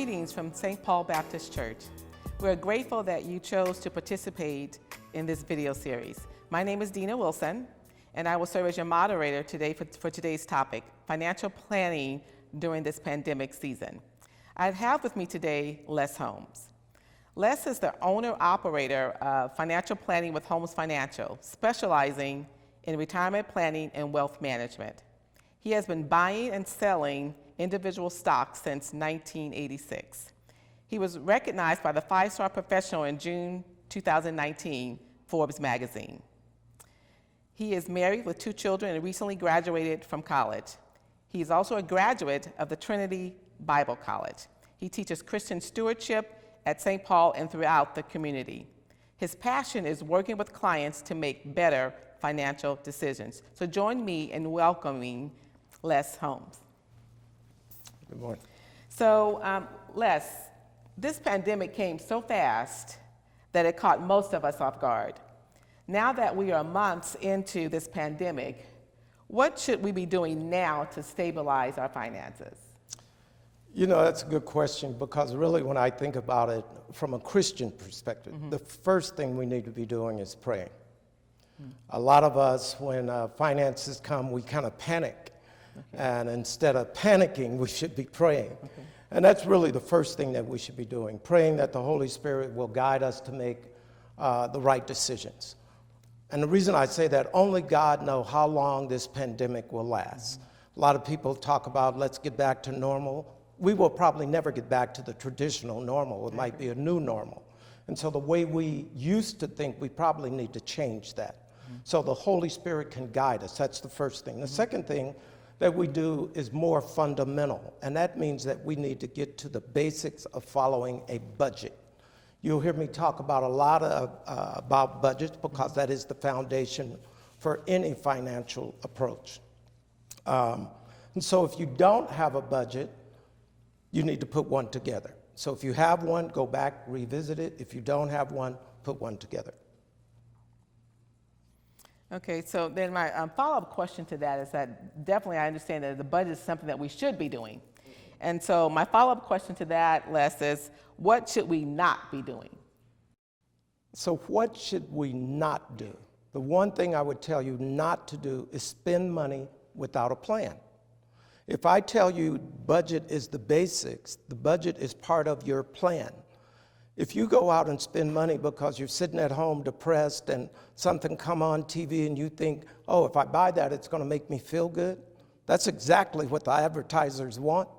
Greetings from St. Paul Baptist Church. We're grateful that you chose to participate in this video series. My name is Dina Wilson, and I will serve as your moderator today for today's topic, financial planning during this pandemic season. I have with me today Les Holmes. Les is the owner-operator of Financial Planning with Holmes Financial, specializing in retirement planning and wealth management. He has been buying and selling individual stocks since 1986. He was recognized by the 5-Star Professional in June 2019 Forbes magazine. He is married with 2 children and recently graduated from college. He is also a graduate of the Trinity Bible College. He teaches Christian stewardship at St. Paul and throughout the community. His passion is working with clients to make better financial decisions. So join me in welcoming Les Holmes. Good morning. So, Les, this pandemic came so fast that it caught most of us off guard. Now that we are months into this pandemic, what should we be doing now to stabilize our finances? You know, that's a good question, because really when I think about it from a Christian perspective, the first thing we need to be doing is praying. A lot of us, when finances come, we kind of panic. And instead of panicking, we should be praying. And that's really the first thing that we should be doing, praying that the Holy Spirit will guide us to make the right decisions. And the reason I say that, only God knows how long this pandemic will last. A lot of people talk about, let's get back to normal. We will probably never get back to the traditional normal. It might be a new normal. And so the way we used to think, we probably need to change that. So the Holy Spirit can guide us. That's the first thing. The second thing that we do is more fundamental, and that means that we need to get to the basics of following a budget. You'll hear me talk about a lot about budgets, because that is the foundation for any financial approach. And so if you don't have a budget, you need to put one together. So if you have one, go back, revisit it. If you don't have one, put one together. Okay, so then my follow-up question to that is that definitely I understand that the budget is something that we should be doing. And so my follow-up question to that, Les, is what should we not be doing? So what should we not do? The one thing I would tell you not to do is spend money without a plan. If I tell you budget is the basics, the budget is part of your plan. If you go out and spend money because you're sitting at home depressed and something come on TV and you think, oh, if I buy that, it's going to make me feel good, that's exactly what the advertisers want.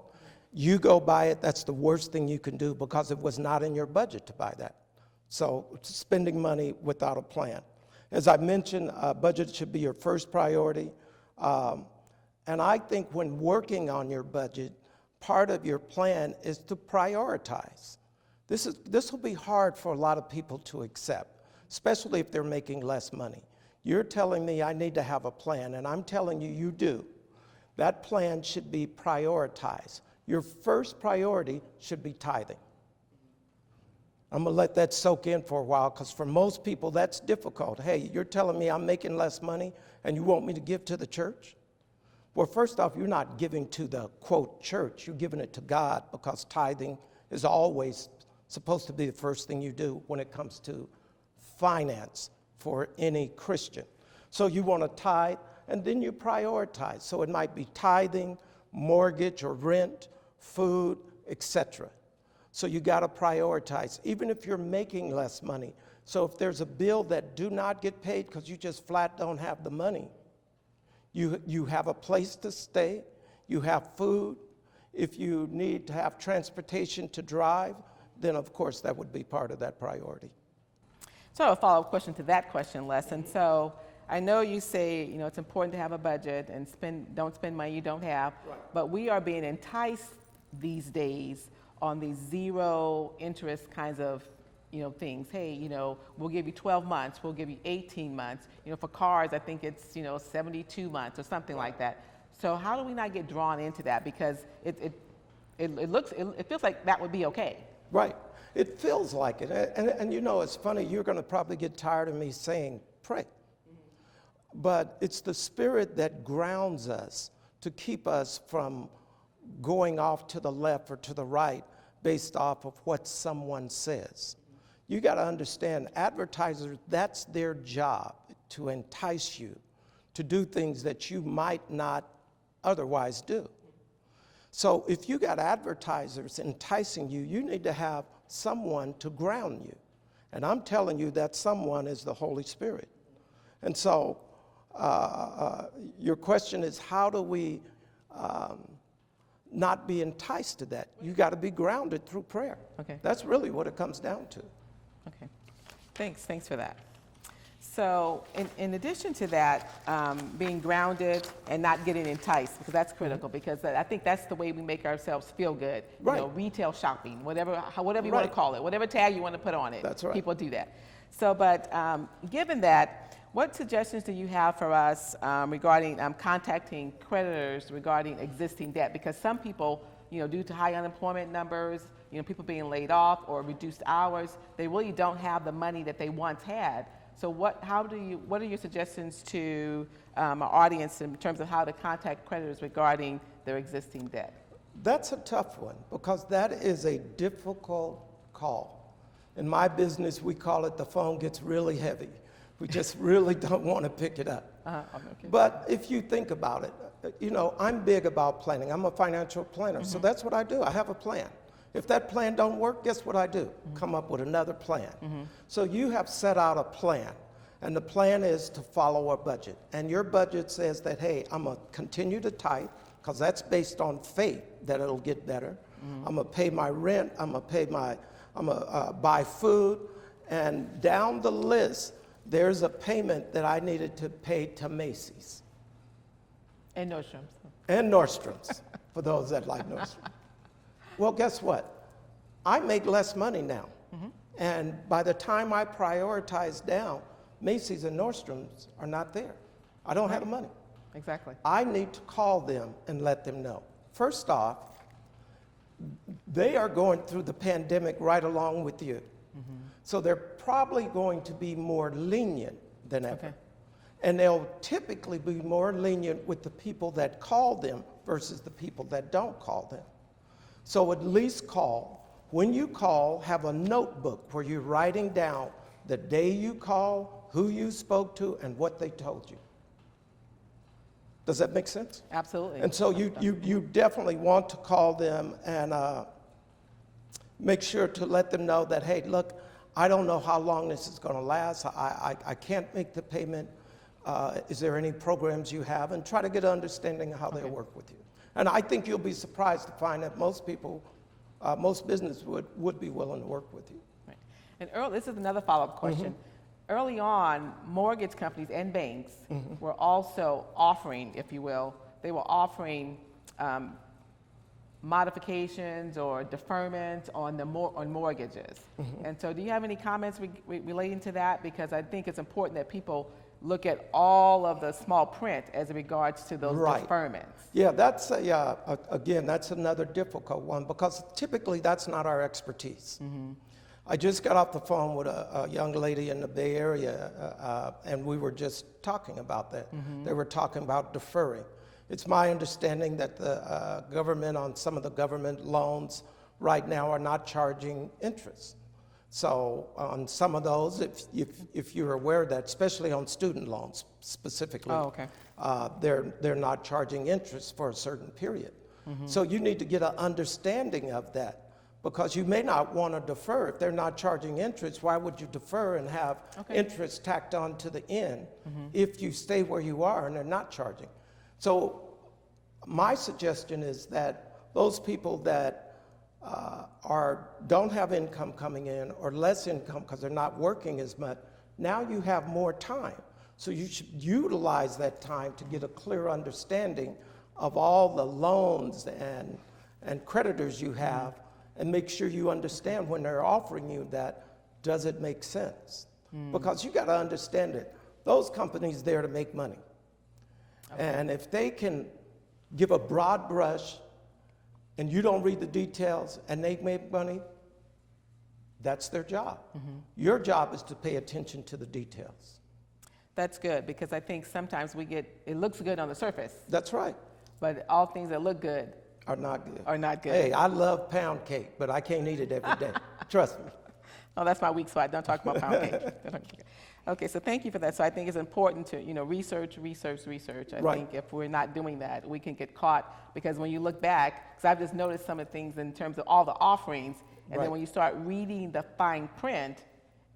You go buy it, that's the worst thing you can do, because it was not in your budget to buy that. So spending money without a plan. As I mentioned, budget should be your first priority. And I think when working on your budget, part of your plan is to prioritize. This will be hard for a lot of people to accept, especially if they're making less money. You're telling me I need to have a plan, and I'm telling you, you do. That plan should be prioritized. Your first priority should be tithing. I'm going to let that soak in for a while, because for most people, that's difficult. Hey, you're telling me I'm making less money, and you want me to give to the church? Well, first off, you're not giving to the, quote, church. You're giving it to God, because tithing is always supposed to be the first thing you do when it comes to finance for any Christian. So you want to tithe, and then you prioritize. So it might be tithing, mortgage or rent, food, etc. So you got to prioritize, even if you're making less money. So if there's a bill that do not get paid because you just flat don't have the money, you have a place to stay, you have food. If you need to have transportation to drive, then of course that would be part of that priority. So a follow-up question to that question, Les. And so I know you say, you know, it's important to have a budget and don't spend money you don't have, right. But we are being enticed these days on these zero interest kinds of, you know, things. Hey, you know, we'll give you 12 months, we'll give you 18 months. You know, for cars, I think it's, you know, 72 months or something like that. So how do we not get drawn into that? Because it feels like that would be okay. Right. It feels like it. And you know, it's funny, you're going to probably get tired of me saying pray. But it's the Spirit that grounds us to keep us from going off to the left or to the right, based off of what someone says. You got to understand, advertisers, that's their job, to entice you to do things that you might not otherwise do. So if you got advertisers enticing you, you need to have someone to ground you. And I'm telling you that someone is the Holy Spirit. And so your question is, how do we not be enticed to that? You got to be grounded through prayer. Okay. That's really what it comes down to. Okay. Thanks for that. So in addition to that, being grounded and not getting enticed, because that's critical, because I think that's the way we make ourselves feel good. Right. You know, retail shopping, whatever you want Right. to call it, whatever tag you want to put on it. That's right. People do that. So, but given that, what suggestions do you have for us regarding contacting creditors regarding existing debt? Because some people, due to high unemployment numbers, people being laid off or reduced hours, they really don't have the money that they once had. So what are your suggestions to our audience in terms of how to contact creditors regarding their existing debt? That's a tough one, because that is a difficult call. In my business, we call it the phone gets really heavy. We just really don't want to pick it up. Okay. But if you think about it, I'm big about planning. I'm a financial planner, so that's what I do. I have a plan. If that plan don't work, guess what I do? Come up with another plan. So you have set out a plan, and the plan is to follow a budget. And your budget says that, hey, I'm going to continue to tithe, because that's based on faith that it'll get better. I'm going to pay my rent. I'm going to buy food. And down the list, there's a payment that I needed to pay to Macy's. And Nordstrom's. And Nordstrom's, for those that like Nordstrom. Well, guess what? I make less money now. And by the time I prioritize down, Macy's and Nordstrom's are not there. I don't have the money. Exactly. I need to call them and let them know. First off, they are going through the pandemic right along with you. So they're probably going to be more lenient than ever. Okay. And they'll typically be more lenient with the people that call them versus the people that don't call them. So at least call. When you call, have a notebook where you're writing down the day you call, who you spoke to, and what they told you. Does that make sense? Absolutely. And so you definitely want to call them and make sure to let them know that, hey, look, I don't know how long this is going to last. I can't make the payment. Is there any programs you have? And try to get an understanding of how they'll work with you. And I think you'll be surprised to find that most people, most businesses would be willing to work with you. Right. And Earl, this is another follow-up question. Early on, mortgage companies and banks were also offering, if you will, they were offering modifications or deferments on mortgages. And so do you have any comments relating to that? Because I think it's important that people look at all of the small print as it regards to those deferments. Yeah, that's again, that's another difficult one, because typically that's not our expertise. I just got off the phone with a young lady in the Bay Area, and we were just talking about that. They were talking about deferring. It's my understanding that the government, on some of the government loans right now, are not charging interest. So on some of those, if you're aware of that, especially on student loans specifically, they're not charging interest for a certain period. So you need to get an understanding of that, because you may not want to defer. If they're not charging interest, why would you defer and have interest tacked on to the end if you stay where you are and they're not charging? So my suggestion is that those people that don't have income coming in, or less income because they're not working as much, now you have more time. So you should utilize that time to get a clear understanding of all the loans and creditors you have, and make sure you understand when they're offering you that, does it make sense? Because you got to understand it. Those companies there to make money. And if they can give a broad brush and you don't read the details and they make money, that's their job. Your job is to pay attention to the details. That's good, because I think sometimes it looks good on the surface. That's right. But all things that look good are not good. Are not good. Hey, I love pound cake, but I can't eat it every day. Trust me. Oh, that's my weak spot. Don't talk about pound cake. Okay, so thank you for that. So I think it's important to, research. I Right. think if we're not doing that, we can get caught, because when you look back, because I've just noticed some of the things in terms of all the offerings, and Right. then when you start reading the fine print,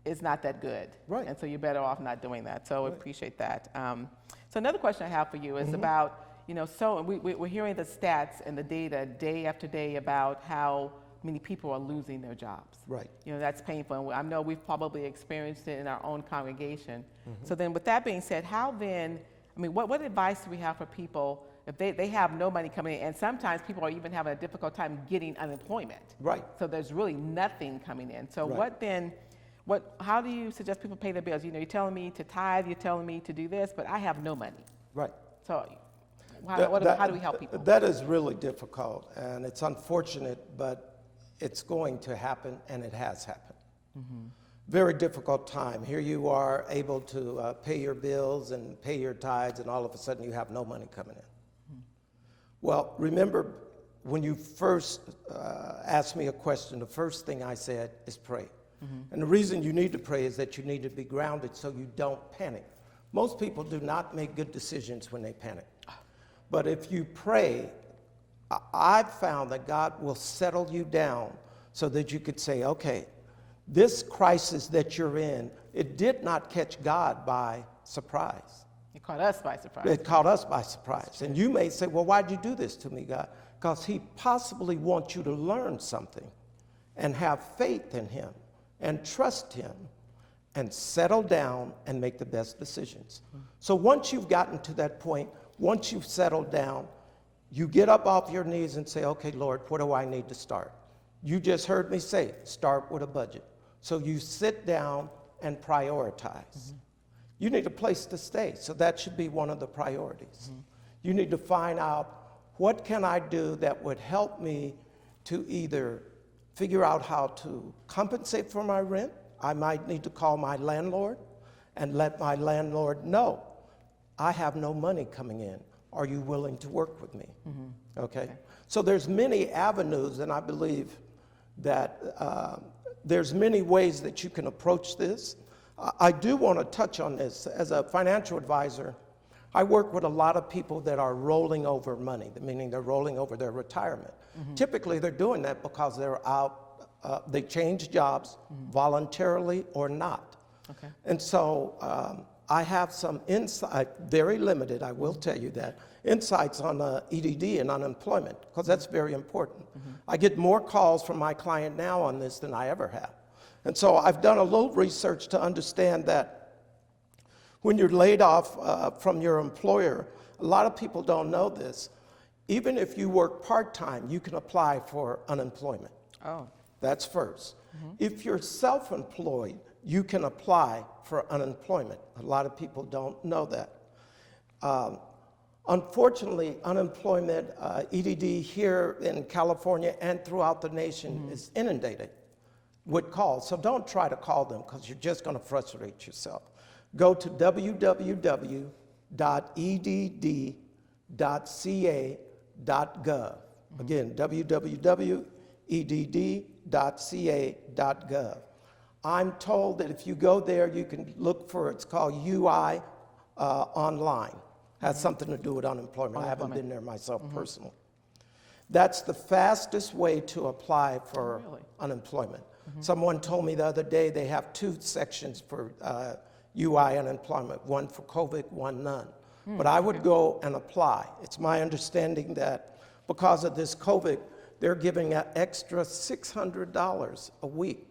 it's not that good. Right. And so you're better off not doing that. So I appreciate that. So another question I have for you is about, so we're hearing the stats and the data day after day about how many people are losing their jobs. Right. That's painful. And I know we've probably experienced it in our own congregation. So then with that being said, what advice do we have for people if they have no money coming in, and sometimes people are even having a difficult time getting unemployment. Right. So there's really nothing coming in. So Right. how do you suggest people pay their bills? You're telling me to tithe, you're telling me to do this, but I have no money. Right. So how do we help people? That is really difficult, and it's unfortunate, but it's going to happen, and it has happened. Very difficult time. Here you are able to pay your bills and pay your tithes, and all of a sudden you have no money coming in. Well, remember, when you first asked me a question, the first thing I said is pray. And the reason you need to pray is that you need to be grounded so you don't panic. Most people do not make good decisions when they panic. But if you pray, I've found that God will settle you down so that you could say, okay, this crisis that you're in, it did not catch God by surprise. It caught us by surprise. It caught us by surprise. And you may say, well, why'd you do this to me, God? Because he possibly wants you to learn something and have faith in him and trust him and settle down and make the best decisions. So once you've gotten to that point, once you've settled down, you get up off your knees and say, okay, Lord, what do I need to start? You just heard me say, start with a budget. So you sit down and prioritize. You need a place to stay, so that should be one of the priorities. You need to find out, what can I do that would help me to either figure out how to compensate for my rent? I might need to call my landlord and let my landlord know, I have no money coming in. Are you willing to work with me? Okay? So there's many avenues, and I believe that there's many ways that you can approach this. I do want to touch on this. As a financial advisor, I work with a lot of people that are rolling over money, meaning they're rolling over their retirement. Typically, they're doing that because they're out, they change jobs voluntarily or not. Okay. And so I have some insight, very limited, I will tell you that, insights on EDD and unemployment, because that's very important. I get more calls from my client now on this than I ever have. And so I've done a little research to understand that when you're laid off from your employer, a lot of people don't know this. Even if you work part-time, you can apply for unemployment. Oh. That's first. If you're self-employed, you can apply for unemployment. A lot of people don't know that. Unfortunately, unemployment, EDD here in California and throughout the nation is inundated with calls. So don't try to call them, because you're just going to frustrate yourself. Go to www.edd.ca.gov. Again, www.edd.ca.gov. I'm told that if you go there, you can look for, it's called UI Online. Has something to do with unemployment. I haven't been there myself personally. That's the fastest way to apply for unemployment. Someone told me the other day they have 2 sections for UI unemployment, one for COVID, one none. But I would go and apply. It's my understanding that because of this COVID, they're giving an extra $600 a week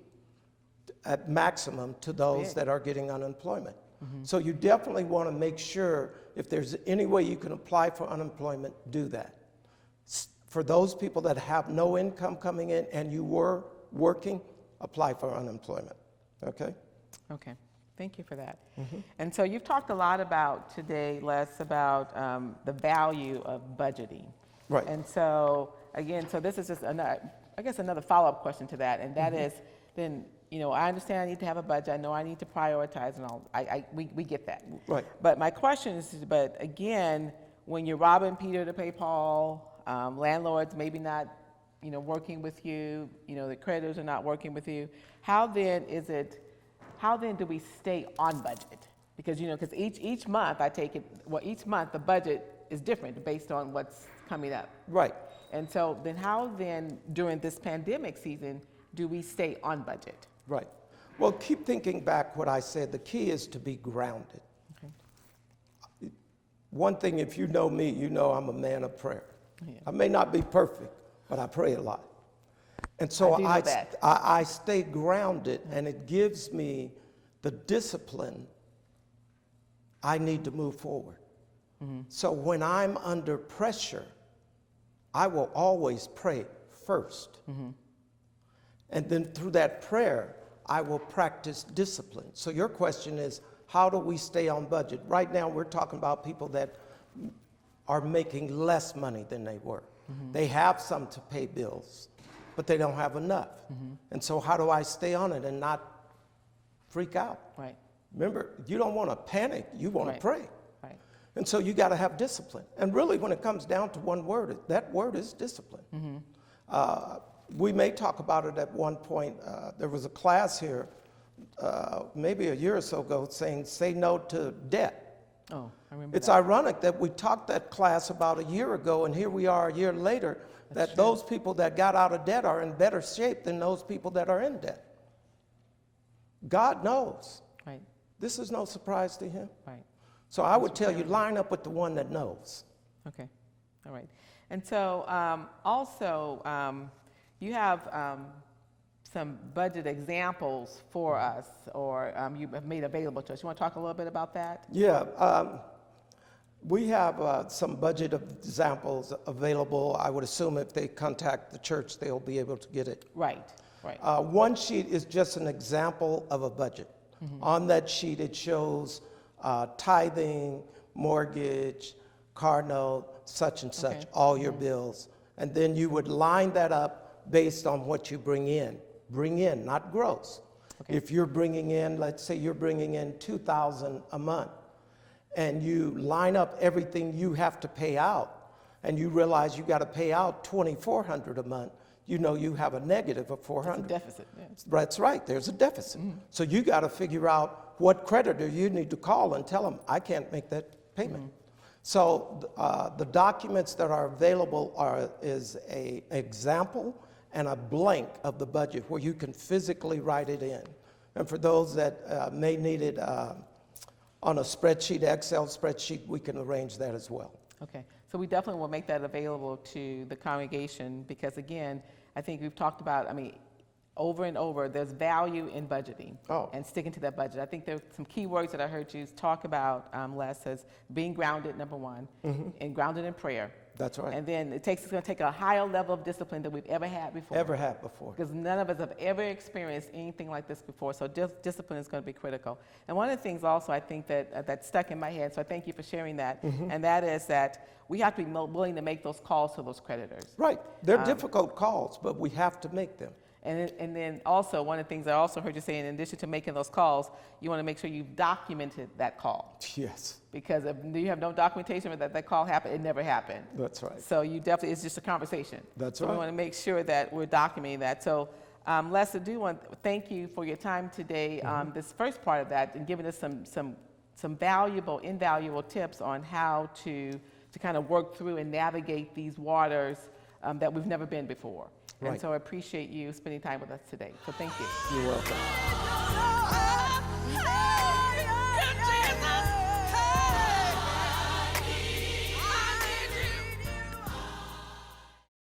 at maximum to those that are getting unemployment. So you definitely want to make sure, if there's any way you can apply for unemployment, do that. For those people that have no income coming in and you were working, apply for unemployment. Okay? Okay. Thank you for that. And so you've talked a lot about today, Les, about the value of budgeting. Right. And so, again, so this is just another follow-up question to that, and that is, then, I understand I need to have a budget. I know I need to prioritize and all. We get that. Right. But my question is, but again, when you're robbing Peter to pay Paul, landlords maybe not, working with you, the creditors are not working with you, how then do we stay on budget? Because, because each month I take it, each month the budget is different based on what's coming up. Right. And so then how then during this pandemic season do we stay on budget? Right. Well, keep thinking back what I said. The key is to be grounded. Okay. One thing, if you know me, you know I'm a man of prayer. Yeah. I may not be perfect, but I pray a lot. And so I stay grounded, and it gives me the discipline I need to move forward. Mm-hmm. So when I'm under pressure, I will always pray first. Mm-hmm. And then through that prayer, I will practice discipline. So your question is, how do we stay on budget? Right now, we're talking about people that are making less money than they were. Mm-hmm. They have some to pay bills, but they don't have enough. Mm-hmm. And so how do I stay on it and not freak out? Right. Remember, you don't want to panic, you want to pray. Right. And so you got to have discipline. And really, when it comes down to one word, that word is discipline. Mm-hmm. We may talk about it at one point. There was a class here maybe a year or so ago saying, say no to debt. Oh, I remember It's that. ironic that we taught that class about a year ago, and here we are a year later, that those people that got out of debt are in better shape than those people that are in debt. God knows. Right. This is no surprise to him. Right. So I would tell you, line up with the one that knows. Okay. All right. And so also, you have some budget examples for us, or you have made available to us. You want to talk a little bit about that? Yeah. We have some budget examples available. I would assume if they contact the church, they'll be able to get it. Right. Right. One sheet is just an example of a budget. Mm-hmm. On that sheet, it shows tithing, mortgage, car note, such and such, all your bills. And then you would line that up based on what you bring in. Bring in, not gross. Okay. If you're bringing in, let's say you're bringing in $2,000 a month, and you line up everything you have to pay out, and you realize you got to pay out $2,400 a month, you know you have a negative of $400. That's a deficit. Yeah. That's right, there's a deficit. Mm-hmm. So you got to figure out what creditor you need to call and tell them, I can't make that payment. Mm-hmm. So the documents that are available is an example and a blank of the budget where you can physically write it in. And for those that may need it on a spreadsheet, Excel spreadsheet, we can arrange that as well. Okay, so we definitely will make that available to the congregation because again, I think we've talked about, over and over, there's value in budgeting and sticking to that budget. I think there's some key words that I heard you talk about, Les, as being grounded, number one, and grounded in prayer. That's right. And then it's going to take a higher level of discipline than we've ever had before. Because none of us have ever experienced anything like this before. So discipline is going to be critical. And one of the things also I think that stuck in my head, so I thank you for sharing that, and that is that we have to be willing to make those calls to those creditors. Right. They're difficult calls, but we have to make them. And then also, one of the things I also heard you say, in addition to making those calls, you want to make sure you've documented that call. Yes. Because if you have no documentation that call happened, it never happened. That's right. So you definitely, it's just a conversation. That's right. So we want to make sure that we're documenting that. So Les, I do want to thank you for your time today, this first part of that, and giving us some valuable, invaluable tips on how to kind of work through and navigate these waters that we've never been before. Right. And so I appreciate you spending time with us today. So thank you. You're welcome.